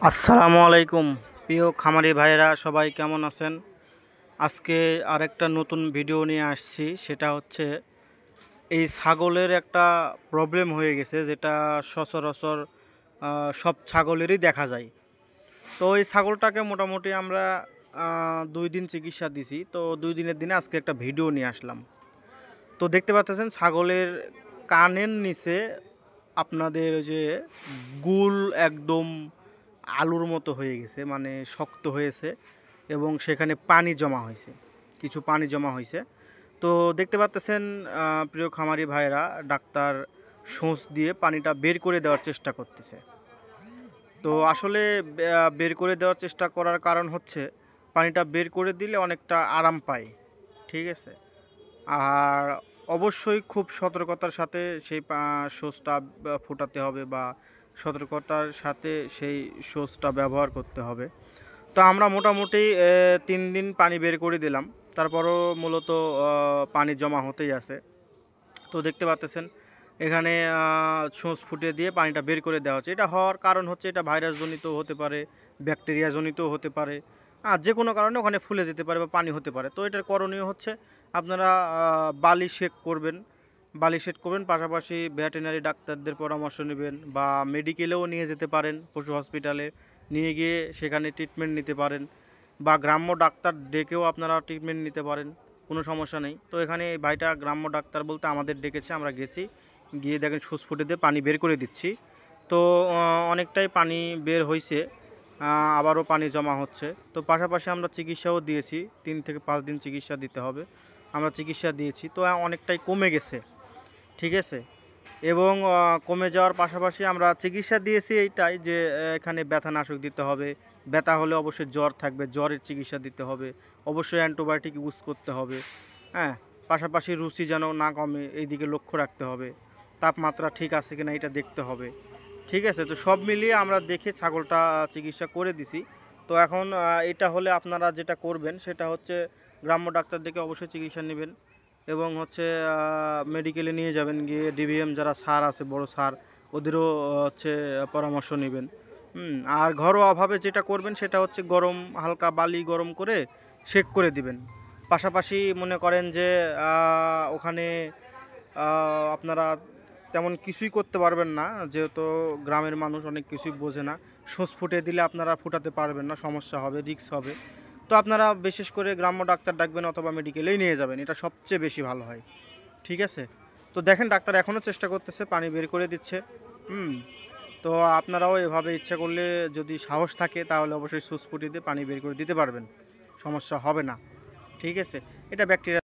আসসালামু আলাইকুম প্রিয় খামারি ভাইরা, সবাই কেমন আছেন? আজকে আরেকটা নতুন ভিডিও নিয়ে আসছি। সেটা হচ্ছে এই ছাগলের একটা প্রবলেম হয়ে গেছে, যেটা সচরাচর সব ছাগলেরই দেখা যায়। তো এই ছাগলটাকে মোটামুটি আমরা 2 দিন চিকিৎসা দিছি। তো 2 দিনের দিনে আজকে একটা ভিডিও নিয়ে আসলাম। তো দেখতে পাচ্ছেন ছাগলের কানের নিচে আপনাদের ওই যে গুল একদম আলুর মতো হয়ে গেছে, মানে শক্ত হয়েছে এবং সেখানে পানি জমা হয়েছে, কিছু পানি জমা হয়েছে। তো দেখতে পাচ্ছেন প্রিয় খামারি ভাইরা, ডাক্তার সোঁচ দিয়ে পানিটা বের করে দেওয়ার চেষ্টা করতেছে। তো আসলে বের করে দেওয়ার চেষ্টা করার কারণ হচ্ছে পানিটা বের করে দিলে অনেকটা আরাম পায়, ঠিক আছে। আর অবশ্যই খুব সতর্কতার সাথে সেই সোসটা ফোটাতে হবে, বা সতর্কতার সাথে সেই সোসটা ব্যবহার করতে হবে। তো আমরা মোটামুটি 3 দিন পানি বের করে দিলাম, তারপরও মূলত পানি জমা হতেই আছে। তো দেখতে পাচ্ছেন এখানে সোঁচ ফুটিয়ে দিয়ে পানিটা বের করে দেওয়া হচ্ছে। এটা হওয়ার কারণ হচ্ছে এটা ভাইরাসজনিত হতে পারে, ব্যাকটেরিয়াজনিত হতে পারে, আর যে কোনো কারণে ওখানে ফুলে যেতে পারে বা পানি হতে পারে। তো এটার করণীয় হচ্ছে আপনারা বালি সেক করবেন, পাশাপাশি ভেটেরিনারি ডাক্তারদের পরামর্শ নেবেন, বা মেডিকেলেও নিয়ে যেতে পারেন, পশু হসপিটালে নিয়ে গিয়ে সেখানে ট্রিটমেন্ট নিতে পারেন, বা গ্রাম্য ডাক্তার ডেকেও আপনারা ট্রিটমেন্ট নিতে পারেন, কোনো সমস্যা নেই। তো এখানে এই ভাইটা গ্রাম্য ডাক্তার বলতে আমাদের ডেকেছে, আমরা গেছি, গিয়ে দেখেন সুচ ফুটে দিয়ে পানি বের করে দিচ্ছি। তো অনেকটাই পানি বের হয়েছে, আবারও পানি জমা হচ্ছে। তো পাশাপাশি আমরা চিকিৎসাও দিয়েছি, 3 থেকে 5 দিন চিকিৎসা দিতে হবে, আমরা চিকিৎসা দিয়েছি। তো অনেকটাই কমে গেছে, ঠিক আছে। এবং কমে যাওয়ার পাশাপাশি আমরা চিকিৎসা দিয়েছি এইটাই যে এখানে ব্যথানাশক দিতে হবে, ব্যথা হলে অবশ্যই জ্বর থাকবে, জ্বরের চিকিৎসা দিতে হবে, অবশ্যই অ্যান্টিবায়োটিক ইউজ করতে হবে। হ্যাঁ, পাশাপাশি রুচি যেন না কমে এই দিকে লক্ষ্য রাখতে হবে, তাপমাত্রা ঠিক আছে কিনা এটা দেখতে হবে, ঠিক আছে। তো সব মিলিয়ে আমরা দেখে ছাগলটা চিকিৎসা করে দিছি। তো এখন এটা হলে আপনারা যেটা করবেন সেটা হচ্ছে গ্রাম্য ডাক্তার দেখে অবশ্যই চিকিৎসা নেবেন, এবং হচ্ছে মেডিকেলে নিয়ে যাবেন, গিয়ে ডিভিএম যারা স্যার আছে, বড় স্যার, ওদেরও হচ্ছে পরামর্শ নেবেন। আর ঘরোয়াভাবে যেটা করবেন সেটা হচ্ছে হালকা বালি গরম করে সেক করে দিবেন। পাশাপাশি মনে করেন যে ওখানে আপনারা তেমন কিছুই করতে পারবেন না, যেহেতু গ্রামের মানুষ অনেক কিছুই বোঝে না। সোঁচ ফুটে দিলে আপনারা ফুটাতে পারবেন না, সমস্যা হবে, রিস্ক হবে। তো আপনারা বিশেষ করে গ্রাম্য ডাক্তার ডাকবেন অথবা মেডিকেলেই নিয়ে যাবেন, এটা সবচেয়ে বেশি ভালো হয়, ঠিক আছে। তো দেখেন ডাক্তার এখনও চেষ্টা করতেছে, পানি বের করে দিচ্ছে। হুম তো আপনারাও এভাবে ইচ্ছা করলে, যদি সাহস থাকে, তাহলে অবশ্যই সুচ ফুটিয়ে দিয়ে পানি বের করে দিতে পারবেন, সমস্যা হবে না, ঠিক আছে। এটা ব্যাকটেরিয়া